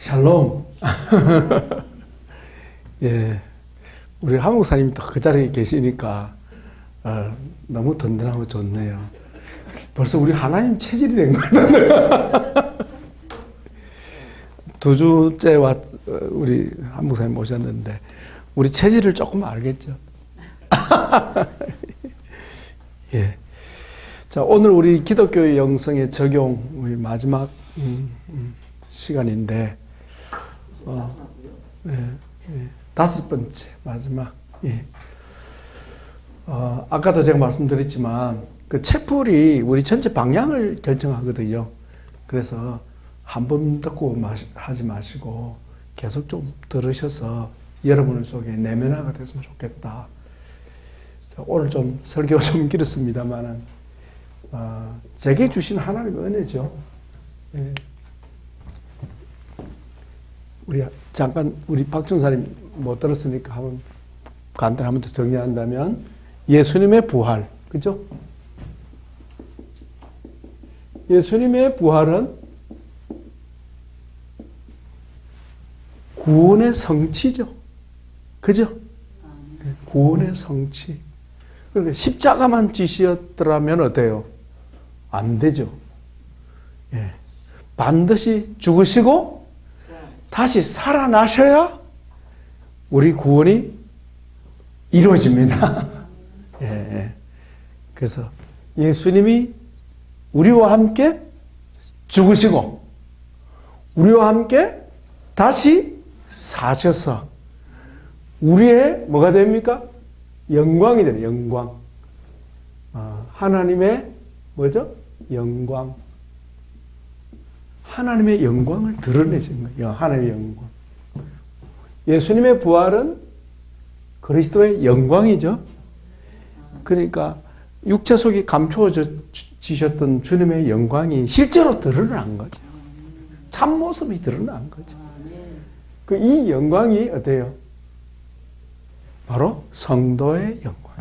샬롬. 예, 우리 한목사님이 또 그 자리에 계시니까 너무 든든하고 좋네요. 벌써 우리 하나님 체질이 된 것 같은데. 두 주째 우리 한목사님 모셨는데 우리 체질을 조금 알겠죠? 예. 자, 오늘 우리 기독교의 영성의 적용 우리 마지막 시간인데 다섯 번째 마지막. 예. 아까도 제가 말씀드렸지만 그 책풀이 우리 전체 방향을 결정하거든요. 그래서 한 번 듣고 하지 마시고 계속 좀 들으셔서 여러분 속에 내면화가 됐으면 좋겠다. 자, 오늘 좀 설교가 좀 길었습니다만은 제게 주신 하나님의 은혜죠. 예. 우리 박준사님 못 들었으니까 한번 간단히 한번 더 정리한다면 예수님의 부활, 그죠? 예수님의 부활은 구원의 성취죠. 그죠? 구원의 성취. 그러니까 십자가만 지시였더라면 어때요? 안 되죠. 예. 반드시 죽으시고 다시 살아나셔야 우리 구원이 이루어집니다. 예. 그래서 예수님이 우리와 함께 죽으시고 우리와 함께 다시 사셔서 우리의 뭐가 됩니까? 영광이 돼요. 영광. 하나님의 뭐죠? 영광. 하나님의 영광을 드러내신 거예요. 하나님의 영광. 예수님의 부활은 그리스도의 영광이죠. 그러니까 육체 속에 감추어지셨던 주님의 영광이 실제로 드러난 거죠. 참모습이 드러난 거죠. 이 영광이 어때요? 바로 성도의 영광.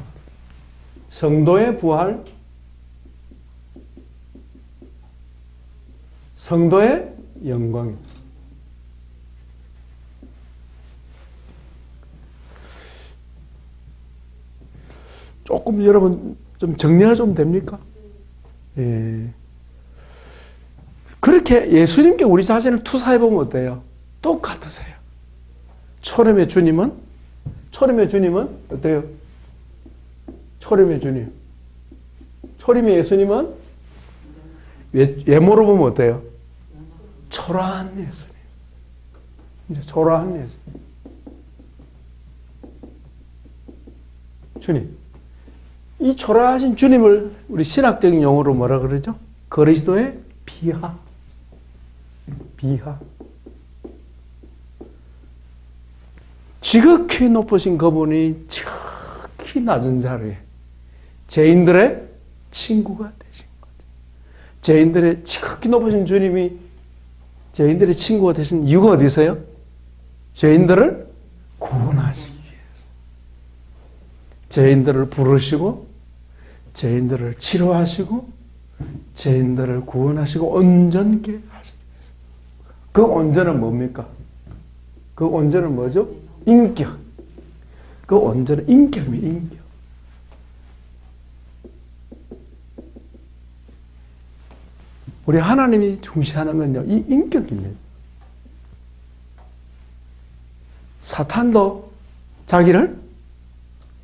성도의 부활, 성도의 영광입니다. 조금 여러분 좀 정리가 좀 됩니까? 예. 그렇게 예수님께 우리 자신을 투사해보면 어때요? 똑같으세요. 초림의 주님은 어때요? 초림의 주님. 초림의 예수님은 외모로 보면 어때요? 초라한 예수님. 초라한 예수님. 주님. 이 초라하신 주님을 우리 신학적인 용어로 뭐라 그러죠? 그리스도의 비하. 비하. 지극히 높으신 그분이 지극히 낮은 자리에 죄인들의 친구가 되신 거죠. 죄인들의 지극히 높으신 주님이 죄인들의 친구가 되신 이유가 어디 있어요? 죄인들을 구원하시기 위해서. 죄인들을 부르시고 죄인들을 치료하시고 죄인들을 구원하시고 온전케 하시기 위해서. 그 온전은 뭡니까? 그 온전은 뭐죠? 인격. 그 온전한 인격입니다. 인격. 우리 하나님이 중시하는 건요, 이 인격입니다. 사탄도 자기를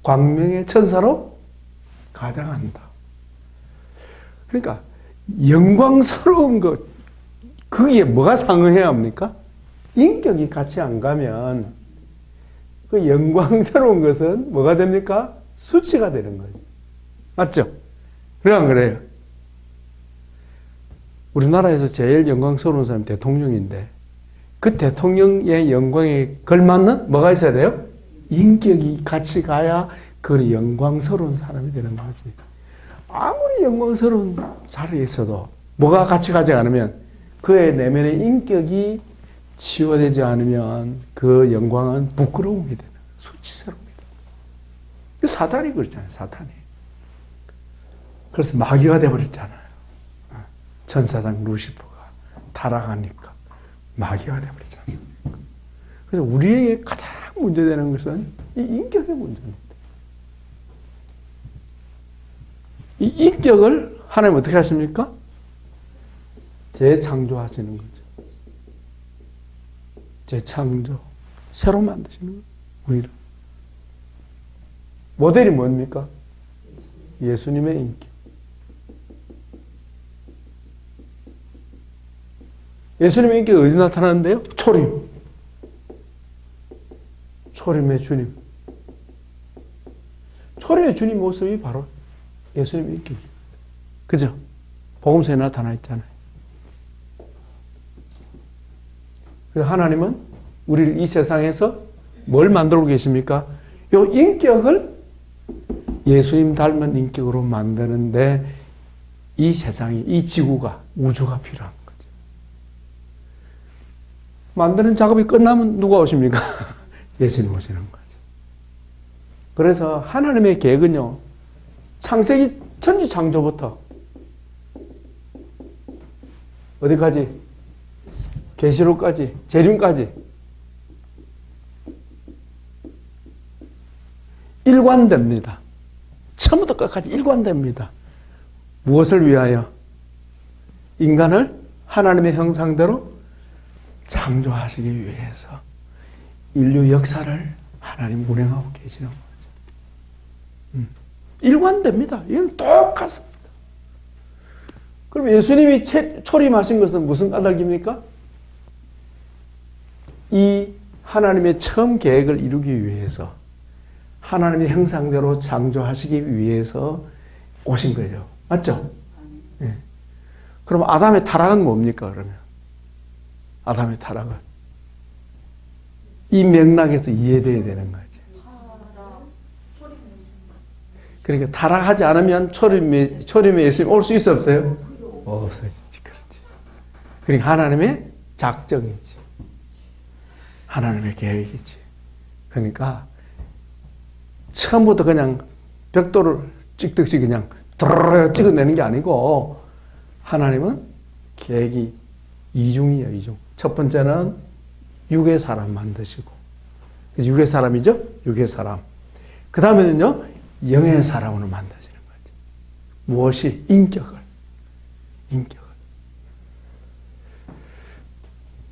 광명의 천사로 가장한다. 그러니까 영광스러운 것, 거기에 뭐가 상응해야 합니까? 인격이 같이 안 가면 그 영광스러운 것은 뭐가 됩니까? 수치가 되는 거예요. 맞죠? 그래 안 그래요? 우리나라에서 제일 영광스러운 사람이 대통령인데 그 대통령의 영광에 걸맞는 뭐가 있어야 돼요? 인격이 같이 가야 그 영광스러운 사람이 되는 거지. 아무리 영광스러운 자리에 있어도 뭐가 같이 가지 않으면 그의 내면의 인격이 치유되지 않으면 그 영광은 부끄러움이 되는 거예요. 수치스러움이 되는 거예요. 사탄이 그렇잖아요. 사탄이. 그래서 마귀가 되어버렸잖아요. 천사장 루시퍼가 타락하니까 마귀가 되어버리지 않습니까? 그래서 우리에게 가장 문제되는 것은 이 인격의 문제입니다. 이 인격을 하나님 어떻게 하십니까? 재창조하시는 거죠. 재창조, 새로 만드시는 거예요. 우리를. 모델이 뭡니까? 예수님의 인격. 예수님의 인격이 어디 나타나는데요? 초림. 초림의 주님. 초림의 주님 모습이 바로 예수님의 인격입니다. 그죠? 복음서에 나타나 있잖아요. 그래서 하나님은 우리를 이 세상에서 뭘 만들고 계십니까? 이 인격을 예수님 닮은 인격으로 만드는데 이 세상이, 이 지구가, 우주가 필요한 거죠. 만드는 작업이 끝나면 누가 오십니까? 예수님 오시는 거죠. 그래서 하나님의 계획은요, 창세기 천지창조부터 어디까지? 계시록까지, 재림까지 일관됩니다. 처음부터 끝까지 일관됩니다. 무엇을 위하여? 인간을 하나님의 형상대로 창조하시기 위해서 인류 역사를 하나님 운행하고 계시는 거죠. 일관됩니다. 이건 똑같습니다. 그럼 예수님이 초림하신 것은 무슨 까닭입니까? 이 하나님의 처음 계획을 이루기 위해서 하나님의 형상대로 창조하시기 위해서 오신 거죠. 맞죠? 네. 그럼 아담의 타락은 뭡니까, 그러면? 아담의 타락은? 이 맥락에서 이해돼야 되는 거죠. 그러니까 타락하지 않으면 초림의 예수님 올 수 있어, 없어요? 없어지지. 그렇지. 그러니까 하나님의 작정이지. 하나님의 계획이지. 그러니까 처음부터 그냥 벽돌을 찍듯이 그냥 드르르 찍어내는 게 아니고 하나님은 계획이 이중이에요. 이중. 첫 번째는 육의 사람 만드시고, 육의 사람이죠? 육의 사람. 그 다음에는요, 영의 사람으로 만드시는 거죠. 무엇이? 인격을.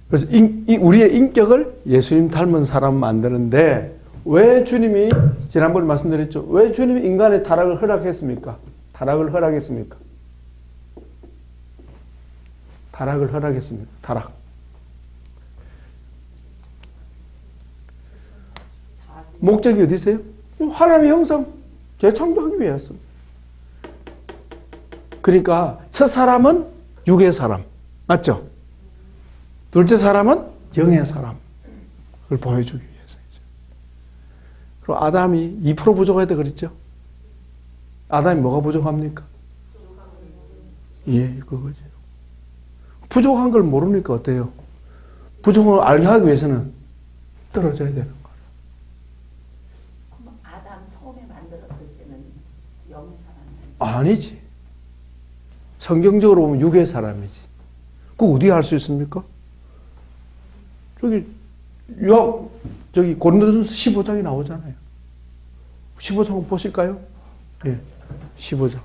그래서 우리의 인격을 예수님 닮은 사람 만드는데, 왜 주님이, 지난번에 말씀드렸죠? 왜 주님이 인간의 타락을 허락했습니까? 타락을 허락했습니까? 타락. 목적이 어디 있어요? 하나님의 형상 재창조하기 위해서. 그러니까 첫 사람은 육의 사람. 맞죠? 둘째 사람은 영의 사람. 그걸 보여주기 위해서이죠. 그리고 아담이 2% 부족해야 돼 그랬죠? 아담이 뭐가 부족합니까? 예, 그거죠. 부족한 걸 모르니까 어때요? 부족한 걸 알게 하기 위해서는 떨어져야 되는 거예요. 그럼 아담 처음에 만들었을 때는 영의 사람이 아니지. 성경적으로 보면 육의 사람이지. 그거 어디에 할 수 있습니까? 저기 고린도전서 15장이 나오잖아요. 15장 한번 보실까요? 예, 15장.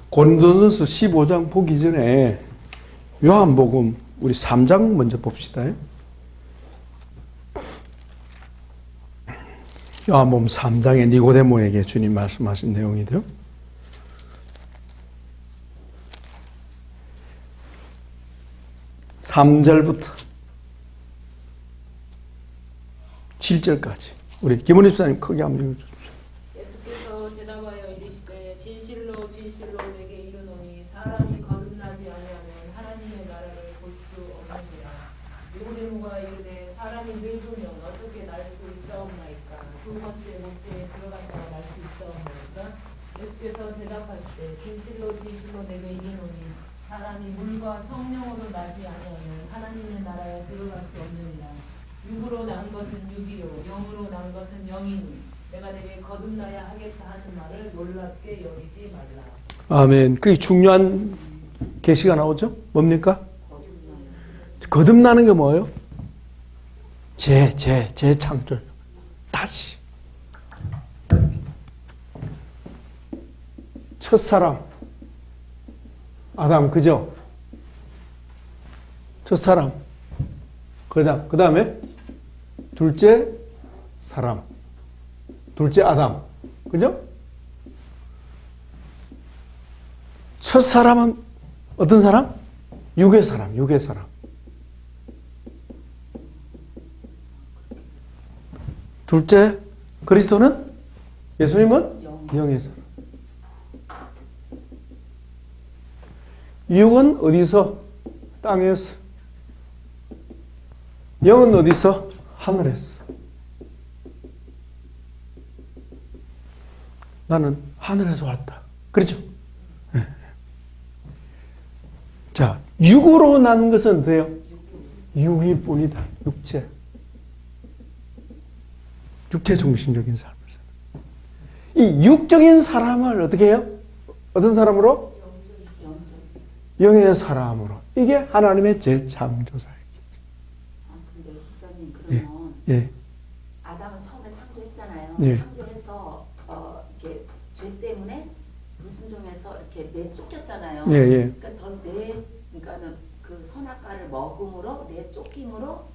고린도전서 15장 보기 전에 요한복음 우리 3장 먼저 봅시다. 요한복음 3장에 니고데모에게 주님 말씀하신 내용이데요. (3절부터) (7절까지) 우리 김원희 집사님 크게 한번 읽어주십시오. 예수께서 대답하여 이르시되 진실로 진실로 내게 이르노니 사람이 거듭나지 아니하면 하나님의 나라를 볼 수 없느니라. 니고데모가 이르되 사람이 늙으면 어떻게 날 수 있사옵나이까? 두 번째 목재에 들어갔다가 날 수 있사옵나이까? 예수께서 대답하시되 진실로 진실로 내게 이르노니 사람이 물과 성령으로 나지 아니하면 육으로 난 것은 육이요 영으로 난 것은 영이니 내가 내게 거듭나야 하겠다 하는 말을 놀랍게 여기지 말라. 아멘. 그게 중요한 계시가 나오죠? 뭡니까? 거듭나는 게 뭐예요? 재창조. 다시. 첫사람. 아담, 그죠? 첫사람. 그 다음에 둘째 사람. 둘째 아담. 그죠? 첫사람은 어떤 사람? 육의 사람, 육의 사람. 둘째, 그리스도는? 예수님은? 영의 사람. 육은 어디서? 땅에서. 영은 어디서? 하늘에서. 나는 하늘에서 왔다. 그렇죠? 네. 자, 육으로 난 것은 어때요? 육일 뿐이다. 육체. 육체 중심적인 삶을 살아. 이 육적인 사람을 어떻게 해요? 어떤 사람으로? 영의 사람으로. 이게 하나님의 재창조사이죠. 근데 목사님 그러면 예. 아담은 처음에 창조했잖아요. 예. 창조해서 이렇게 죄 때문에 불순종해서 이렇게 내쫓겼잖아요. 예, 예. 그러니까 그러니까는 그 선악과를 먹음으로 내쫓김으로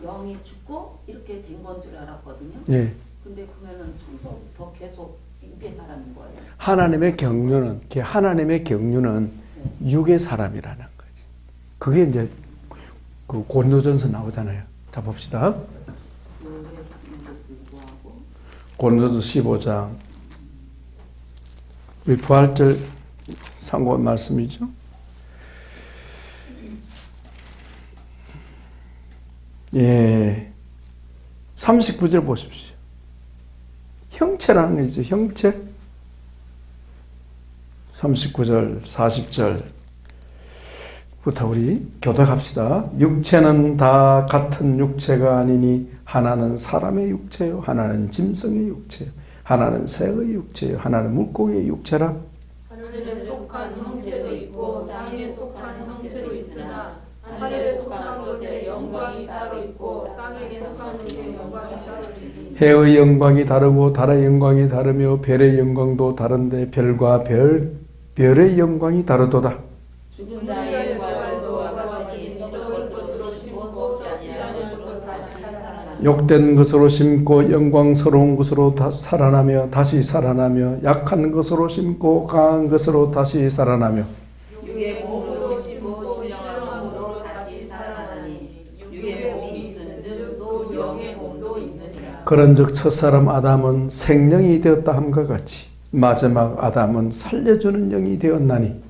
영이 죽고 이렇게 된 건 줄 알았거든요. 예. 근데 그러면은 청소부터 계속 육의 사람인 거예요. 하나님의 경륜은 육의 사람이라는 거지. 그게 이제 그 고린도전서 나오잖아요. 자 봅시다. 고린도전서 15장. 우리 부활절 상고한 말씀이죠. 예. 39절 보십시오. 형체라는 게 있죠. 형체. 39절, 40절부터 우리 교독합시다. 육체는 다 같은 육체가 아니니 하나는 사람의 육체요, 하나는 짐승의 육체요, 하나는 새의 육체요, 하나는 물고기의 육체라. 하늘에 속한 형체도 있고 땅에 속한 형체도 있으나 하늘에 속한 것의 영광이 따로 있고 땅에 속한 것의 영광이 따로 있으니 해의 영광이 다르고 달의 영광이 다르며 별의 영광도 다른데 별과 별의 영광이 다르도다. 죽은 자의 부활도 아가만이 썩을 것으로 심고 썩지 않을 것으로 다시 살아나니 욕된 것으로 심고 영광스러운 것으로 살아나며 다시 살아나며 약한 것으로 심고 강한 것으로 다시 살아나며 육의 몸으로 심고 신령한 몸으로 다시 살아나니 육의 몸이 있은즉 또 영의 몸도 있느니라. 그런즉 첫사람 아담은 생명이 되었다 함과 같이 마지막 아담은 살려주는 영이 되었나니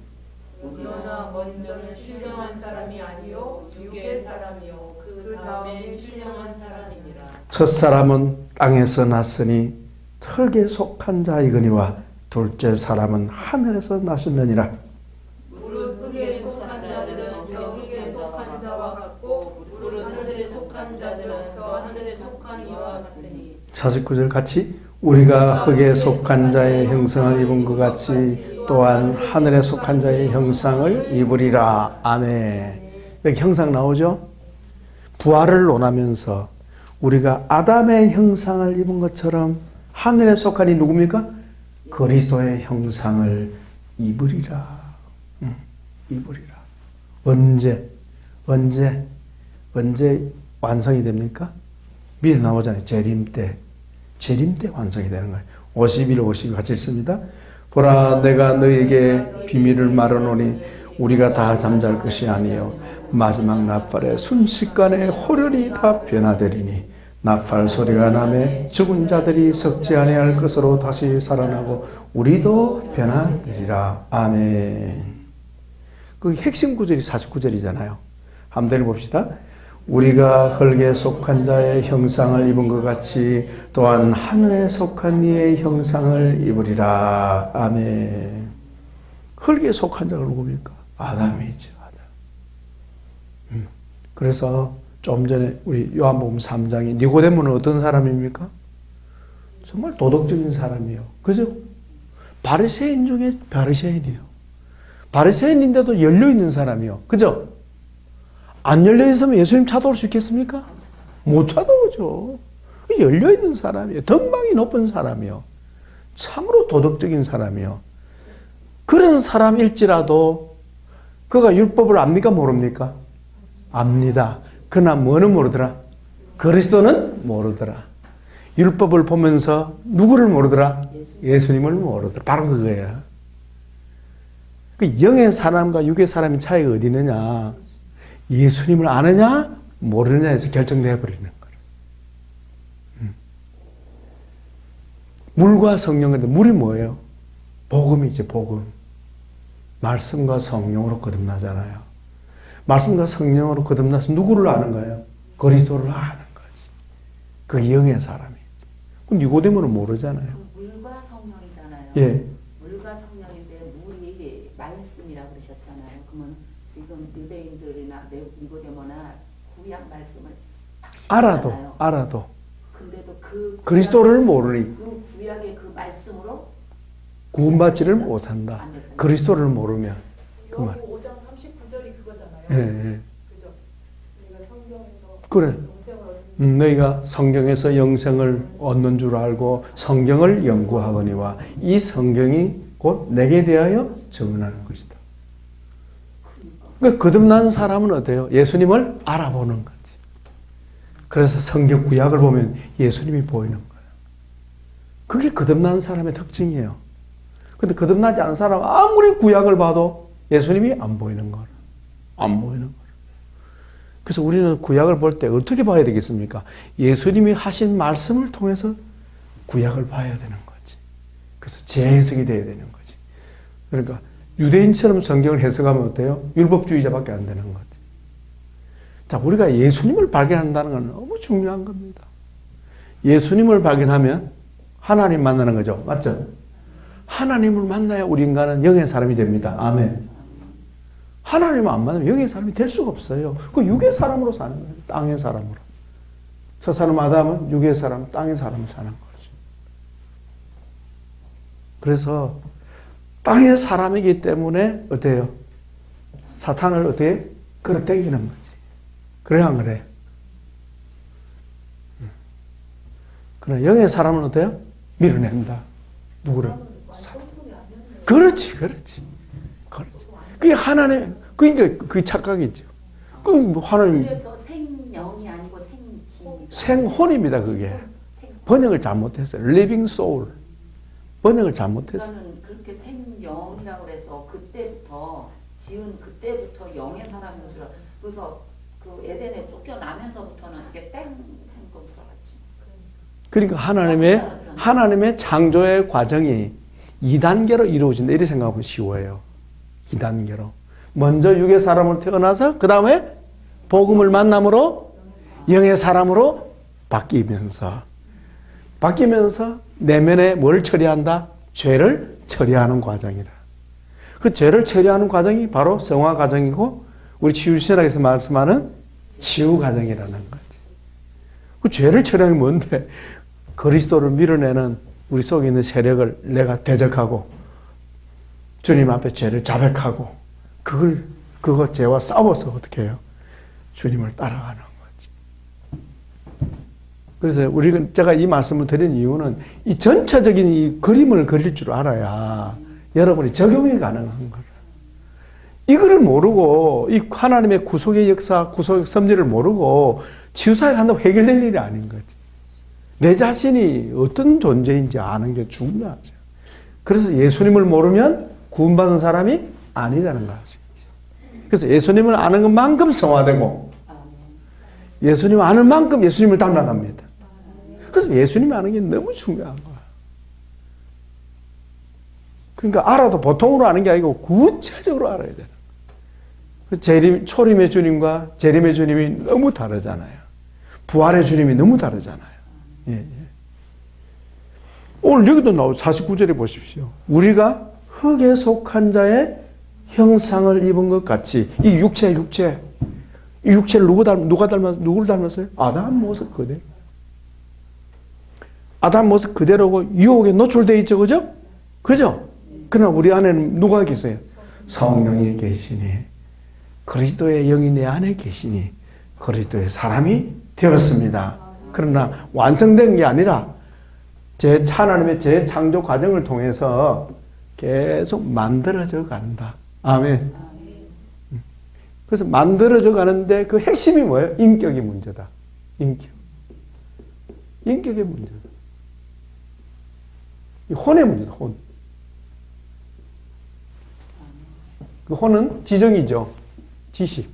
그러나 먼저는 신령한 사람이 아니요 육의 사람이요 그 다음에 신령한 사람이니라. 첫사람은 땅에서 났으니 흙에 속한 자이거니와 둘째 사람은 하늘에서 나셨느니라. 무릇 흙에 속한 자들은 저 흙에 속한 자와 같고 무릇 하늘에 속한 자들은 저 하늘에 속한 이와 같으니 49절 같이 우리가 흙에 속한 자의 형상을 입은 것 같이 또한 하늘에 속한 자의 형상을 입으리라. 아멘. 여기 형상 나오죠? 부활을 논하면서 우리가 아담의 형상을 입은 것처럼 하늘에 속한 이 누굽니까? 그리스도의 형상을 입으리라. 입으리라. 언제 완성이 됩니까? 밑에 나오잖아요. 재림 때 완성이 되는 거예요. 51, 52 같이 읽습니다. 보라, 내가 너에게 비밀을 말하노니 우리가 다 잠잘 것이 아니요 마지막 나팔에 순식간에 호련히 다 변화되리니 나팔 소리가 나매 죽은 자들이 썩지 아니할 것으로 다시 살아나고 우리도 변화되리라. 아멘. 그 핵심 구절이 49절이잖아요. 한번 봅시다. 우리가 흙에 속한 자의 형상을 입은 것 같이 또한 하늘에 속한 이의 형상을 입으리라. 아멘. 흙에 속한 자가 누굽니까? 아담이죠. 아담. 그래서 좀 전에 우리 요한복음 3장에 니고데모는 어떤 사람입니까? 정말 도덕적인 사람이에요. 그죠? 바리새인 중에 바리새인이에요. 바리새인인데도 열려있는 사람이요. 그죠? 안 열려있으면 예수님 찾아올 수 있겠습니까? 못 찾아오죠. 열려있는 사람이에요. 덕망이 높은 사람이요. 참으로 도덕적인 사람이요. 그런 사람일지라도 그가 율법을 압니까? 모릅니까? 압니다. 그러나 뭐는 모르더라? 그리스도는 모르더라. 율법을 보면서 누구를 모르더라? 예수님을 모르더라. 바로 그거예요. 그 영의 사람과 육의 사람의 차이가 어디 있느냐? 예수님을 아느냐 모르느냐에서 결정되어 버리는 거예요. 물과 성령인데 물이 뭐예요? 복음이지, 복음. 말씀과 성령으로 거듭나잖아요. 말씀과 성령으로 거듭나서 누구를 아는 거예요? 그리스도를 아는 거지. 그게 영의 사람이지. 그럼 니고데모는 모르잖아요. 물과 성령이잖아요. 예. 물과 성령인데 물이 말씀이라고 그러셨잖아요. 그러면 지금 유대인들이나 니고데모나 구약 말씀을 알아도 근데도 그 그리스도를 모르니 그 구약의 그 말씀으로 구원받지를 못한다. 안 됐다. 그리스도를 모르면 그 말. 요한복음 5장 39절이 그거잖아요. 예, 예. 그죠? 우리가 성경에서 그래. 영생을 얻는 너희가 성경에서 영생을 얻는 줄 알고 성경을 연구하거니와 이 성경이 곧 내게 대하여 증언하는 것이다. 그러니까 거듭난 사람은 어때요? 예수님을 알아보는 거지. 그래서 성경 구약을 보면 예수님이 보이는 거예요. 그게 거듭난 사람의 특징이에요. 근데 거듭나지 않은 사람은 아무리 구약을 봐도 예수님이 안 보이는 거예요. 안 보이는 거예요. 그래서 우리는 구약을 볼 때 어떻게 봐야 되겠습니까? 예수님이 하신 말씀을 통해서 구약을 봐야 되는 거지. 그래서 재해석이 돼야 되는 거지. 그러니까 유대인처럼 성경을 해석하면 어때요? 율법주의자밖에 안 되는 거지. 자, 우리가 예수님을 발견한다는 건 너무 중요한 겁니다. 예수님을 발견하면 하나님 만나는 거죠. 맞죠? 하나님을 만나야 우리 인간은 영의 사람이 됩니다. 아멘. 하나님을 안 만나면 영의 사람이 될 수가 없어요. 그 육의 사람으로 사는 거예요. 땅의 사람으로. 저 사람 아담은 육의 사람, 땅의 사람으로 사는 거죠. 그래서 땅의 사람이기 때문에 어때요? 사탄을 어떻게 끌어당기는 거지. 그래 안 그래? 그러나 영의 사람은 어때요? 밀어낸다. 누구를? 그렇지. 그게 하나님, 그러니까 그 착각이죠. 그럼 하나님. 그래서 생명이 아니고 생기. 생혼입니다, 그게. 번역을 잘못했어요. living soul. 번역을 잘못했어요. 그러니까는 그렇게 생명이라고 그래서 그때부터 그때부터 영의 사람인 줄 알아. 그래서 그 에덴에 쫓겨나면서부터는 그게 땡 하는 거 들어갔지. 그러니까 하나님의 창조의 과정이 2단계로 이루어진다. 이렇게 생각하면 쉬워요. 2단계로. 먼저 육의 사람으로 태어나서 그 다음에 복음을 만남으로 영의 사람으로 바뀌면서 내면에 뭘 처리한다? 죄를 처리하는 과정이라. 그 죄를 처리하는 과정이 바로 성화 과정이고 우리 치유신학에서 말씀하는 치유 과정이라는 거지. 그 죄를 처리하는 게 뭔데? 그리스도를 밀어내는 우리 속에 있는 세력을 내가 대적하고 주님 앞에 죄를 자백하고 그거 죄와 싸워서 어떻게 해요? 주님을 따라가는 거지. 그래서 제가 이 말씀을 드린 이유는 이 전체적인 이 그림을 그릴 줄 알아야 여러분이 적용이 가능한 거예요. 이거를 모르고 이 하나님의 구속의 역사, 구속의 섭리를 모르고 치유사역 한다고 해결될 일이 아닌 거지. 내 자신이 어떤 존재인지 아는 게 중요하죠. 그래서 예수님을 모르면 구원받은 사람이 아니라는 거죠. 그래서 예수님을 아는 것만큼 성화되고 예수님을 아는 만큼 예수님을 닮아갑니다. 그래서 예수님을 아는 게 너무 중요한 거야. 그러니까 알아도 보통으로 아는 게 아니고 구체적으로 알아야 되는 거예요. 초림의 주님과 재림의 주님이 너무 다르잖아요. 부활의 주님이 너무 다르잖아요. 예. 오늘 여기도 나오고 49절에 보십시오. 우리가 흙에 속한 자의 형상을 입은 것 같이 이 육체 이 육체를 누구를 닮았어요? 아담 모습 그대로. 아담 모습 그대로고 유혹에 노출되어 있죠, 그죠? 그죠? 그러나 우리 안에는 누가 계세요? 성령이 계시니, 그리스도의 영이 내 안에 계시니, 그리스도의 사람이 되었습니다. 그러나 완성된 게 아니라 하나님의 재창조 과정을 통해서 계속 만들어져 간다. 아멘. 그래서 만들어져 가는데 그 핵심이 뭐예요? 인격의 문제다. 인격의 문제다. 이 혼의 문제다, 혼. 그 혼은 지정이죠. 지식,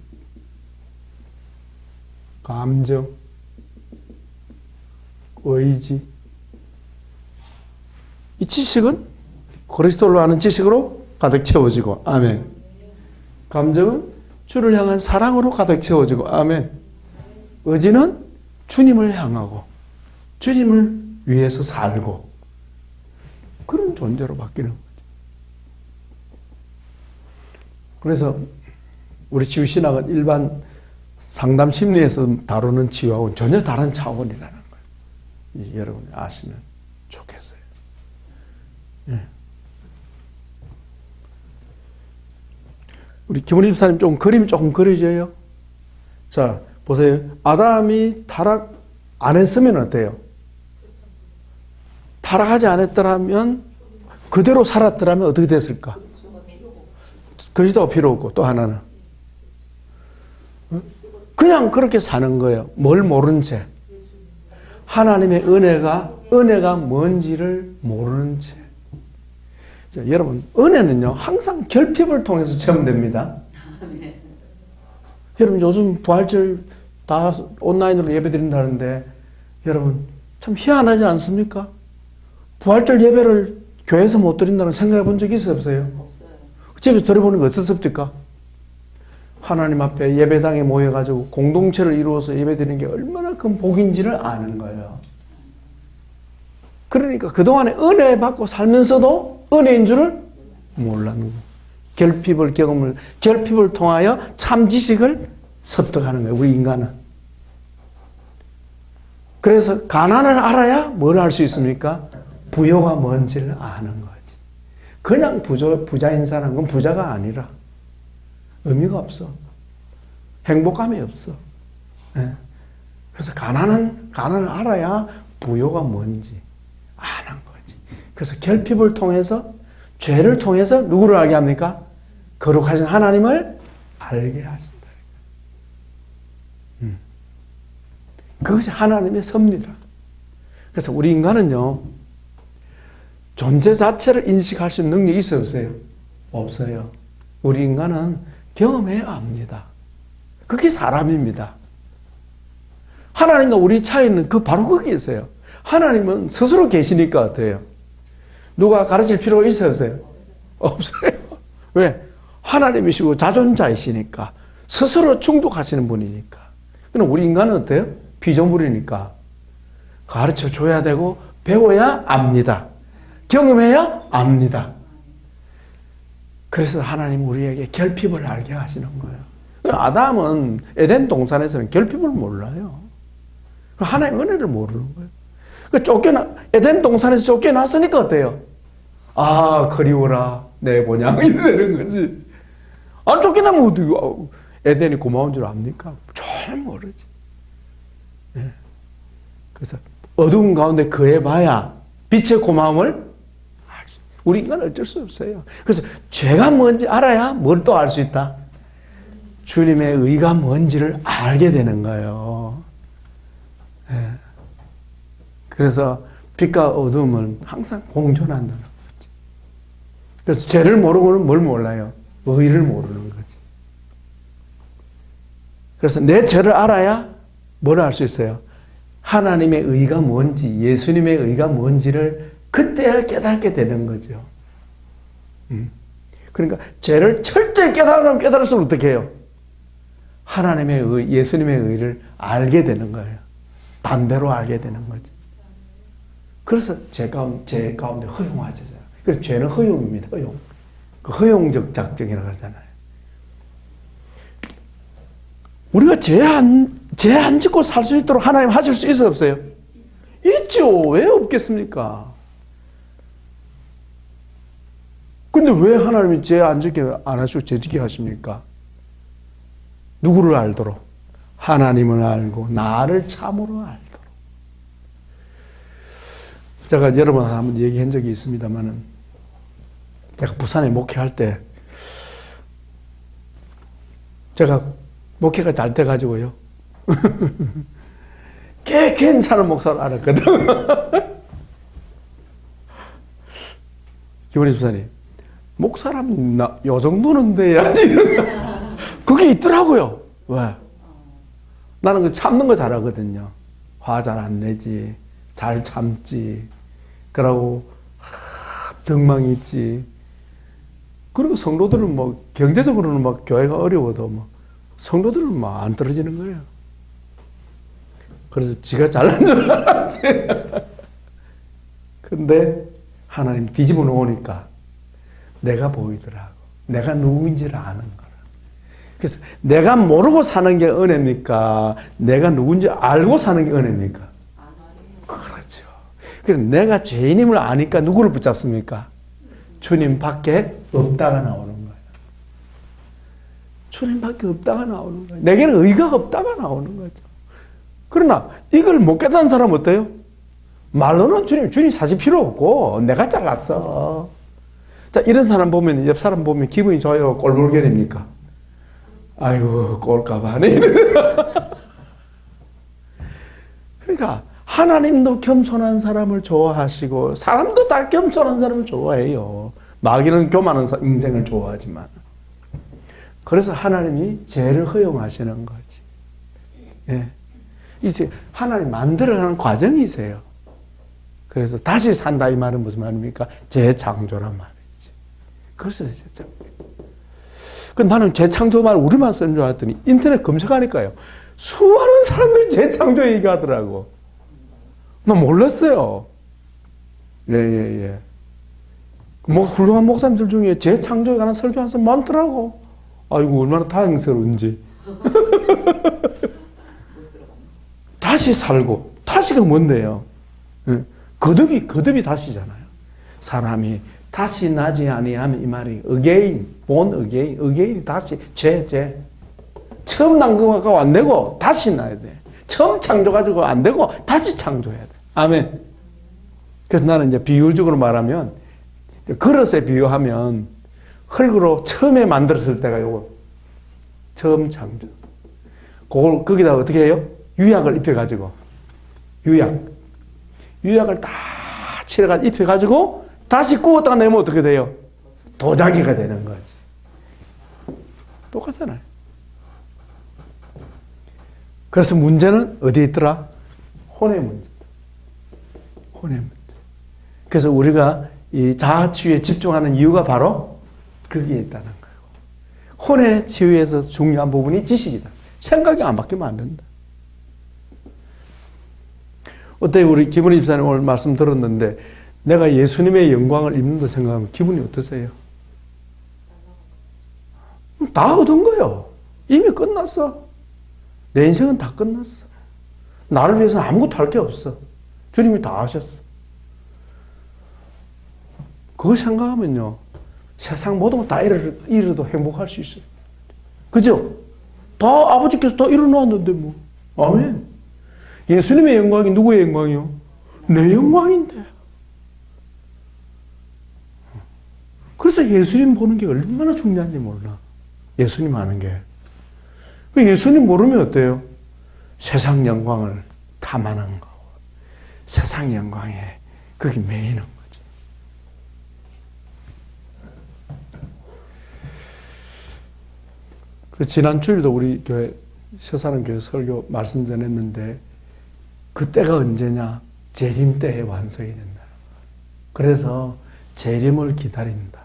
감정, 의지. 이 지식은 그리스도로 아는 지식으로 가득 채워지고, 아멘. 감정은 주를 향한 사랑으로 가득 채워지고, 아멘. 의지는 주님을 향하고 주님을 위해서 살고 그런 존재로 바뀌는 거죠. 그래서 우리 치유신학은 일반 상담 심리에서 다루는 치유하고는 전혀 다른 차원이라는 거예요. 여러분이 아시면 좋겠어요. 예. 우리 김원희 집사님 그림 조금 그려져요. 자, 보세요. 아담이 타락 안 했으면 어때요? 타락하지 않았더라면, 그대로 살았더라면 어떻게 됐을까? 그리스도가 필요 없고, 또 하나는 그냥 그렇게 사는 거예요. 뭘 모른 채. 하나님의 은혜가 뭔지를 모르는 채. 자, 여러분, 은혜는요 항상 결핍을 통해서 체험됩니다. 여러분, 요즘 부활절 다 온라인으로 예배드린다는데 여러분 참 희한하지 않습니까? 부활절 예배를 교회에서 못 드린다는 생각해 본 적 있어요, 없어요? 없어요. 집에서 들어보는 거 어떻습니까? 하나님 앞에 예배당에 모여가지고 공동체를 이루어서 예배드리는 게 얼마나 큰 복인지를 아는 거예요. 그러니까 그동안에 은혜 받고 살면서도 은혜인 줄을 몰랐는 거예요. 결핍을 통하여 참 지식을 습득하는 거예요, 우리 인간은. 그래서 가난을 알아야 뭘 알 수 있습니까? 부요가 뭔지를 아는 거지. 그냥 부자인 사람은 부자가 아니라 의미가 없어. 행복감이 없어. 네. 그래서 가난을 알아야 부요가 뭔지 아는 거지. 그래서 결핍을 통해서, 죄를 통해서 누구를 알게 합니까? 거룩하신 하나님을 알게 하신다. 그것이 하나님의 섭리라. 그래서 우리 인간은요, 존재 자체를 인식할 수 있는 능력이 있어요, 없어요? 없어요. 우리 인간은 경험해야 합니다. 그게 사람입니다. 하나님과 우리 차이는 바로 거기에 있어요. 하나님은 스스로 계시니까 어때요? 누가 가르칠 필요가 있어요, 없어요? 없어요. 왜? 하나님이시고 자존자이시니까. 스스로 충족하시는 분이니까. 그럼 우리 인간은 어때요? 피조물이니까. 가르쳐 줘야 되고, 배워야 압니다. 경험해야 압니다. 그래서 하나님 우리에게 결핍을 알게 하시는 거예요. 아담은 에덴 동산에서는 결핍을 몰라요. 하나님의 은혜를 모르는 거예요. 에덴 동산에서 쫓겨났으니까 어때요? 아, 그리워라, 내 본향이 되는 거지. 안 쫓겨나면 어떻게 에덴이 고마운 줄 압니까? 잘 모르지. 네. 그래서 어두운 가운데 거해봐야 빛의 고마움을 알수. 우리 인간은 어쩔 수 없어요. 그래서 죄가 뭔지 알아야 뭘 또 알 수 있다. 주님의 의가 뭔지를 알게 되는 거예요. 네. 그래서 빛과 어둠은 항상 공존한다는 거지. 그래서 죄를 모르고는 뭘 몰라요? 의를 모르는 거지. 그래서 내 죄를 알아야 뭘 알 수 있어요? 하나님의 의가 뭔지, 예수님의 의가 뭔지를 그때야 깨닫게 되는 거죠. 그러니까 죄를 철저히 깨달으면 깨달을수록 어떻게 해요? 하나님의 의, 예수님의 의를 알게 되는 거예요. 반대로 알게 되는 거죠. 그래서 죄 가운데 허용하잖아요. 그래서 죄는 허용입니다. 허용. 그 허용적 작정이라고 하잖아요. 우리가 죄 안 짓고 살 수 있도록 하나님 하실 수 있어요, 없어요? 있죠. 왜 없겠습니까? 근데 왜 하나님이 죄 안 짓게 안 하시고 죄 짓게 하십니까? 누구를 알도록? 하나님을 알고 나를 참으로 알도록. 제가 여러 번 한번 얘기한 적이 있습니다만은, 제가 부산에 목회할 때, 제가 목회가 잘 돼가지고요. 꽤 괜찮은 목사를 알았거든. 김원희 집사님, 목사라면 요 정도는 돼야지. 그게 있더라고요. 왜? 나는 그 참는 거 잘하거든요. 화 잘 안 내지, 잘 참지, 그러고 덕망이 있지. 그리고 성도들은 뭐 경제적으로는 막 교회가 어려워도 뭐 성도들은 막 안 떨어지는 거예요. 그래서 지가 잘난 줄 알았지. 근데 하나님 뒤집어 놓으니까 내가 보이더라고. 내가 누구인지를 아는 거라. 그래서 내가 모르고 사는 게 은혜입니까? 내가 누군지 알고 사는 게 은혜입니까? 그렇죠. 그래서 내가 죄인임을 아니까 누구를 붙잡습니까? 주님 밖에 없다가 나오는 거예요. 주님 밖에 없다가 나오는 거예요. 내게는 의가 없다가 나오는 거죠. 그러나 이걸 못 깨닫는 사람 어때요? 말로는 주님 사실 필요 없고 내가 잘났어. 자, 이런 사람 보면, 옆 사람 보면 기분이 좋아요? 꼴불견입니까? 아이고, 꼴까봐 하네. 그러니까 하나님도 겸손한 사람을 좋아하시고 사람도 다 겸손한 사람을 좋아해요. 마귀는 교만한 인생을 좋아하지만. 그래서 하나님이 죄를 허용하시는 거지. 예. 이제 하나님 만들어가는 과정이세요. 그래서 다시 산다 이 말은 무슨 말입니까? 재창조란 말이지. 그래서 재창조. 그 나는 재창조 말 우리만 쓰는 줄 알았더니 인터넷 검색하니까요. 수많은 사람들이 재창조 얘기하더라고. 나 몰랐어요. 예. 뭐 훌륭한 목사님들 중에 재창조에 관한 설교하는 사람 많더라고. 아이고 얼마나 다행스러운지. 다시 살고 다시가 뭔데요? 거듭이 다시잖아요. 사람이 다시 나지 아니하면 이 말이 again, born again, again이 다시 죄. 처음 난 거가 안 되고 다시 나야 돼. 처음 창조가지고 안 되고 다시 창조해야 돼. 아멘. 그래서 나는 이제 비유적으로 말하면 그릇에 비유하면 흙으로 처음에 만들었을 때가 요거 처음 창조. 그걸 거기다 어떻게 해요? 유약을 입혀가지고 유약을 다 칠해가지고 입혀가지고 다시 구웠다가 내면 어떻게 돼요? 도자기가 되는 거지. 똑같잖아요. 그래서 문제는 어디에 있더라? 혼의 문제다. 혼의 문제. 그래서 우리가 이 자아치유에 집중하는 이유가 바로 거기에 있다는 거예요. 혼의 치유에서 중요한 부분이 지식이다. 생각이 안 바뀌면 안 된다. 어때요? 우리 김은희 집사님 오늘 말씀 들었는데 내가 예수님의 영광을 입는다 생각하면 기분이 어떠세요? 다 얻은 거예요. 이미 끝났어. 내 인생은 다 끝났어. 나를 위해서는 아무것도 할 게 없어. 주님이 다 하셨어. 그걸 생각하면요. 세상 모든 거 다 잃어도 행복할 수 있어요. 그죠? 다 아버지께서 다 이뤄놓았는데 뭐. 아멘. 예수님의 영광이 누구의 영광이요? 내 영광인데. 그래서 예수님 보는 게 얼마나 중요한지 몰라. 예수님 아는 게. 예수님 모르면 어때요? 세상 영광을 탐하는 거. 세상 영광에 그게 매이는 거지. 그 지난 주일도 우리 교회 새사랑 교회 설교 말씀 전했는데 그때가 언제냐? 재림 때에 완성이 된다. 그래서 재림을 기다린다.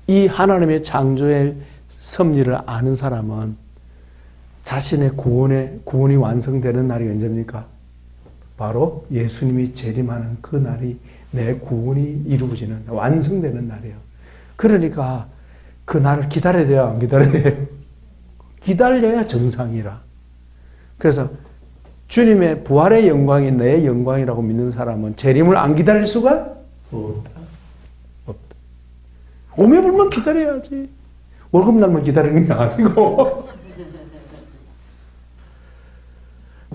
이 하나님의 창조의 섭리를 아는 사람은 자신의 구원이 완성되는 날이 언제입니까? 바로 예수님이 재림하는 그 날이 내 구원이 이루어지는, 완성되는 날이에요. 그러니까 그 날을 기다려야 돼요? 안 기다려야 돼요? 기다려야 정상이라. 그래서 주님의 부활의 영광이 내 영광이라고 믿는 사람은 재림을 안 기다릴 수가 없다. 오매불만 기다려야지. 월급날만 기다리는 게 아니고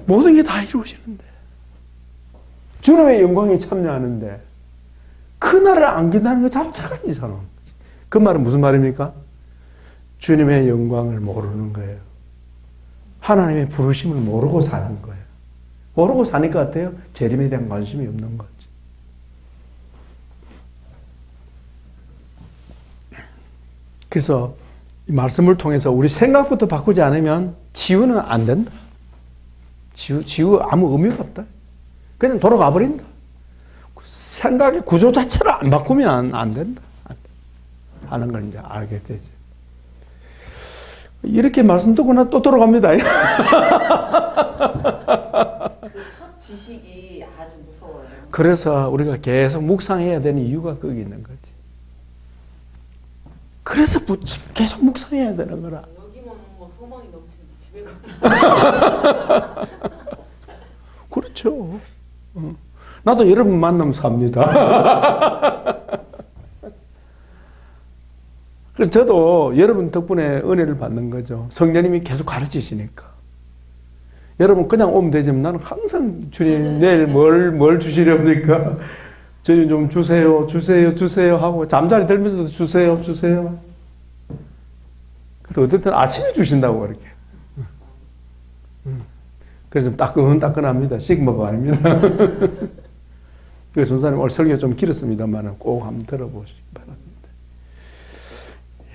모든 게 다 이루어지는데 주님의 영광에 참여하는데 그날을 안 기다리는 것 자체가 이상한 거지. 그 말은 무슨 말입니까? 주님의 영광을 모르는 거예요. 하나님의 부르심을 모르고 사는 거예요. 모르고 사니까 어때요? 재림에 대한 관심이 없는 거지. 그래서 이 말씀을 통해서 우리 생각부터 바꾸지 않으면 치유는 안 된다. 치유 아무 의미가 없다. 그냥 돌아가 버린다. 생각의 구조 자체를 안 바꾸면 안 된다. 하는 걸 이제 알게 되죠. 이렇게 말씀 듣고나 또 돌아갑니다. 그 첫 지식이 아주 무서워요. 그래서 우리가 계속 묵상해야 되는 이유가 거기 있는 거지. 그래서 계속 묵상해야 되는 거라. 여기만 뭐 소망이 넘치면서 집에 가. 그렇죠. 나도 여러분 만나면 삽니다. 그럼 저도 여러분 덕분에 은혜를 받는 거죠. 성령님이 계속 가르치시니까. 여러분 그냥 오면 되지만 나는 항상 주님 내일 뭘 주시렵니까? 주님 좀 주세요 하고 잠자리 들면서도 주세요. 그래서 어떨 때는 아침에 주신다고 그렇게. 그래서 좀 따끈따끈합니다. 식모가 아닙니다. 그래서 전사님 오늘 설교 좀 길었습니다만 꼭 한번 들어보시기 바랍니다.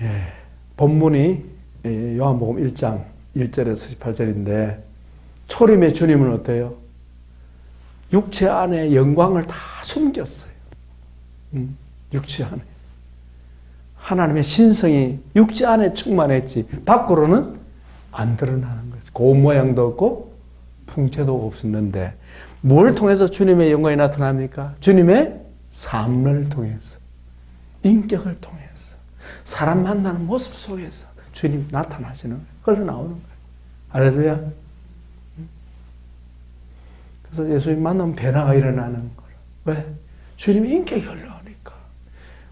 예, 본문이 요한복음 1장 1절에서 18절인데 초림의 주님은 어때요? 육체 안에 영광을 다 숨겼어요. 육체 안에. 하나님의 신성이 육체 안에 충만했지 밖으로는 안 드러나는 거예요. 고운 모양도 없고 풍채도 없었는데 뭘 통해서 주님의 영광이 나타납니까? 주님의 삶을 통해서, 인격을 통해서, 사람 만나는 모습 속에서 주님 나타나시는 거예요. 흘러나오는 거예요. 할렐루야. 그래서 예수님 만나면 변화가 일어나는 거예요. 왜? 주님의 인격이 흘러오니까.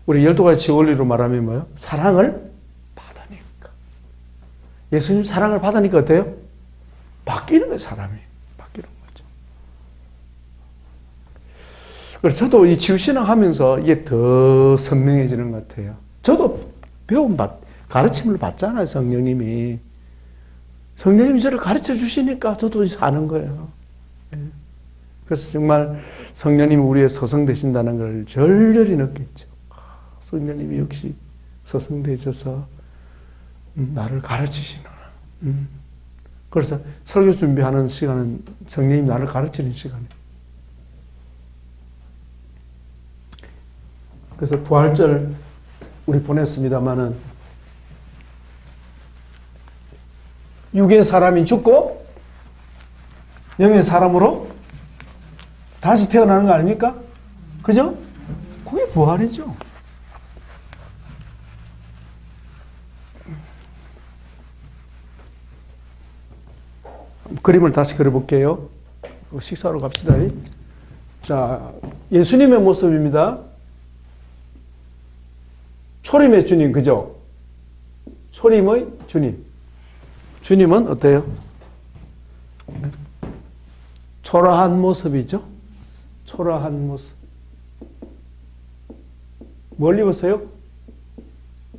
우리 12가지 원리로 말하면 뭐예요? 사랑을 받으니까. 예수님 사랑을 받으니까 어때요? 바뀌는 거예요, 사람이. 바뀌는 거죠. 그래서 저도 이 치유신앙 하면서 이게 더 선명해지는 것 같아요. 저도 가르침을 받잖아요, 성령님이. 성령님이 저를 가르쳐 주시니까 저도 사는 거예요. 그래서 정말 성령님이 우리의 서성 되신다는 걸 절절히 느꼈죠. 성령님이 역시 서성 되셔서 나를 가르치시는. 그래서 설교 준비하는 시간은 성령님 나를 가르치는 시간이에요. 그래서 부활절 우리 보냈습니다마는 육의 사람이 죽고 영의 사람으로 다시 태어나는 거 아닙니까? 그죠? 그게 부활이죠. 그림을 다시 그려볼게요. 식사하러 갑시다. 자, 예수님의 모습입니다. 초림의 주님, 그죠? 초림의 주님. 주님은 어때요? 초라한 모습이죠? 초라한 모습. 뭘 입었어요?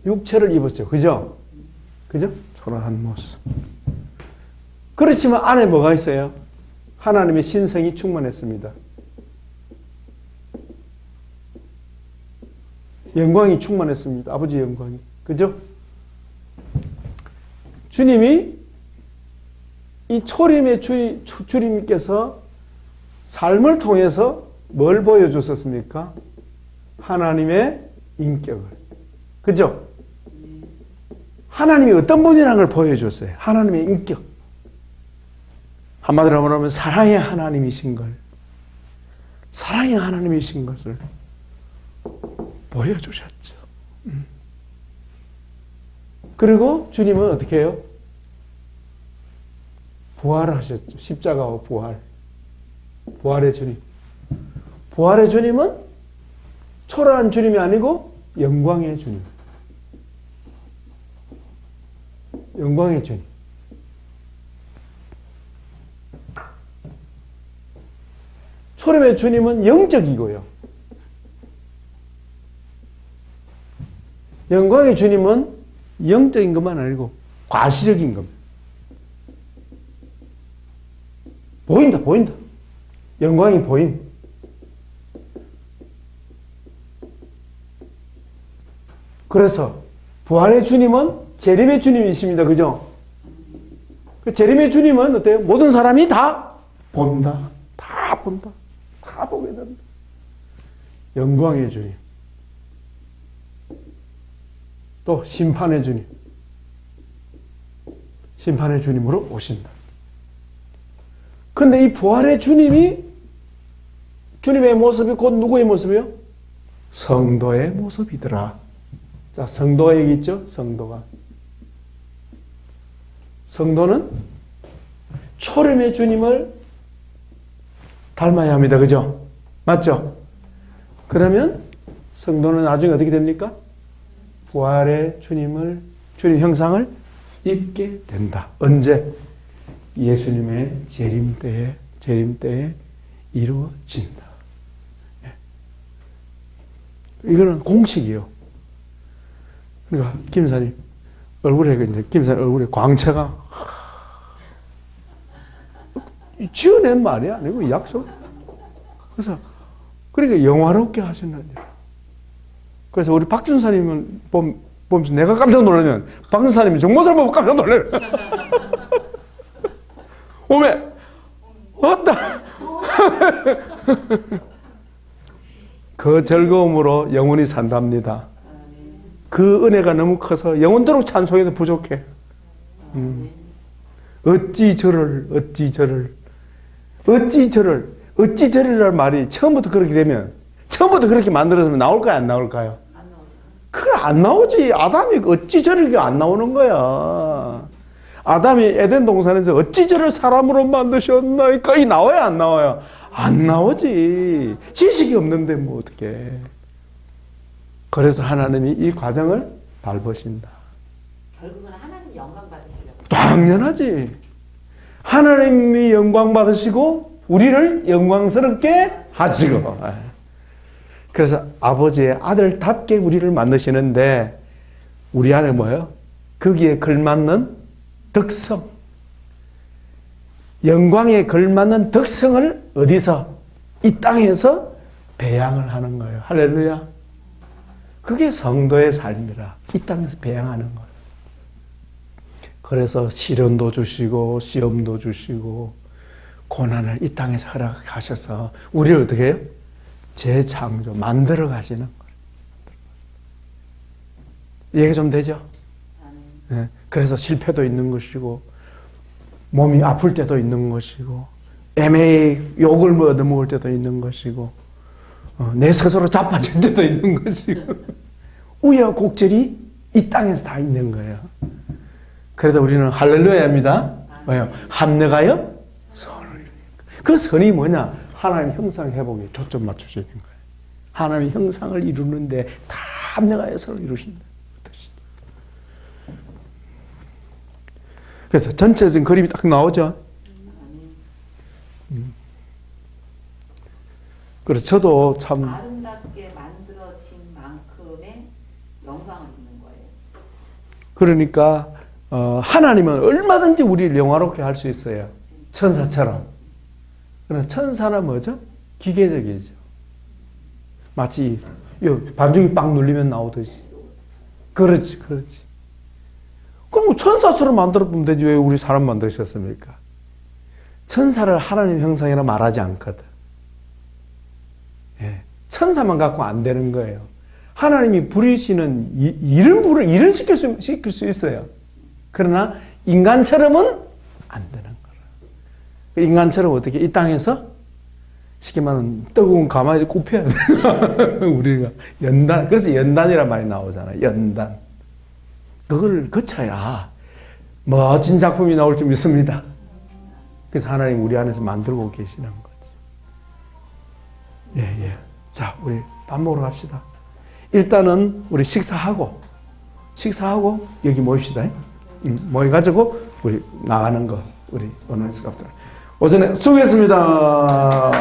육체를 입었죠. 그죠? 그죠? 초라한 모습. 그렇지만 안에 뭐가 있어요? 하나님의 신성이 충만했습니다. 영광이 충만했습니다. 아버지의 영광이. 그죠? 주님이 이 초림의 주님께서 삶을 통해서 뭘 보여줬었습니까? 하나님의 인격을. 그죠? 하나님이 어떤 분이라는 걸 보여줬어요. 하나님의 인격. 한마디로 말하면 사랑의 하나님이신 걸, 사랑의 하나님이신 것을 보여주셨죠. 그리고 주님은 어떻게 해요? 부활하셨죠. 십자가와 부활. 부활의 주님. 부활의 주님은 초라한 주님이 아니고 영광의 주님. 영광의 주님. 초림의 주님은 영적이고요. 영광의 주님은 영적인 것만 아니고 과시적인 겁니다. 보인다, 보인다. 영광이 보임. 그래서 부활의 주님은 재림의 주님이십니다. 그죠? 그 재림의 주님은 어때요? 모든 사람이 다 본다. 다 본다. 다 보게 된다. 영광의 주님. 또 심판의 주님. 심판의 주님으로 오신다. 근데 이 부활의 주님이 주님의 모습이 곧 누구의 모습이요? 성도의 모습이더라. 자, 성도가 여기 있죠? 성도가. 성도는 초림의 주님을 닮아야 합니다. 그죠? 맞죠? 그러면 성도는 나중에 어떻게 됩니까? 부활의 주님 형상을 입게 된다. 언제? 예수님의 재림 때에 이루어진다. 이거는 공식이요. 그러니까 김사님 얼굴에 광채가 지어낸 말이 아니고 약속. 그래서 그러니까 영화롭게 하신다는 거예요. 그래서 우리 박준사님을 보면서 내가 깜짝 놀라면 박준사님이 정모습을 보고 깜짝 놀래요. 오메 왔다. 그 즐거움으로 영원히 산답니다. 그 은혜가 너무 커서 영원토록 찬송해도 부족해. 어찌 저를 말이 처음부터 그렇게 되면 처음부터 그렇게 만들었으면 나올까요? 안 나올까요? 안 나오죠. 그래 안 나오지. 아담이 어찌 저렇게 안 나오는 거야. 아담이 에덴 동산에서 어찌 저를 사람으로 만드셨나이까 이 나와요? 안 나와요? 안 나오지. 지식이 없는데 뭐 어떡해. 그래서 하나님이 이 과정을 밟으신다. 결국은 하나님 영광 받으시려고. 당연하지. 하나님이 영광 받으시고 우리를 영광스럽게 하시고. 그래서 아버지의 아들답게 우리를 만드시는데 우리 안에 뭐예요? 거기에 걸맞는 덕성. 영광에 걸맞는 덕성을 어디서? 이 땅에서 배양을 하는 거예요. 할렐루야. 그게 성도의 삶이라. 이 땅에서 배양하는 거예요. 그래서 시련도 주시고 시험도 주시고 고난을 이 땅에서 허락하셔서 우리를 어떻게 해요? 재창조, 만들어 가시는 거예요. 이해가 좀 되죠? 네. 그래서 실패도 있는 것이고 몸이 아플 때도 있는 것이고 애매히 욕을 얻어먹을 때도 있는 것이고 내 스스로 자빠질 때도 있는 것이고 우여곡절이 이 땅에서 다 있는 거예요. 그래도 우리는 할렐루야입니다. 왜요? 합력하여 선을 이루니까. 그 선이 뭐냐? 하나님 형상 회복에 초점 맞추시는 거예요. 하나님 형상을 이루는데 다 합력하여 선을 이루신다. 그래서 전체적인 그림이 딱 나오죠. 그래서 저도 참 아름답게 만들어진 만큼의 영광을 입는 거예요. 그러니까 하나님은 얼마든지 우리를 영화롭게 할 수 있어요. 천사처럼. 그러나 천사는 뭐죠? 기계적이죠. 마치 반죽이 빵 눌리면 나오듯이. 그렇지. 그럼 천사처럼 만들어 보면 되지 왜 우리 사람 만드셨습니까? 천사를 하나님 형상이라 말하지 않거든. 예. 천사만 갖고 안 되는 거예요. 하나님이 부리시는 일은 시킬 수 있어요. 그러나 인간처럼은 안 되는 거라. 인간처럼 어떻게 이 땅에서 쉽게 말하면 뜨거운 가마에 굽혀야 돼. 우리가 연단. 그래서 연단이란 말이 나오잖아요. 연단. 그걸 거쳐야 멋진 작품이 나올 줄 믿습니다. 그래서 하나님 우리 안에서 만들고 계시는 거지. 예, 예. 자, 우리 밥 먹으러 갑시다. 일단은 우리 식사하고 여기 모입시다. 모여가지고 우리 나가는 거 우리 언어에서 갑시다. 오전에 수고했습니다.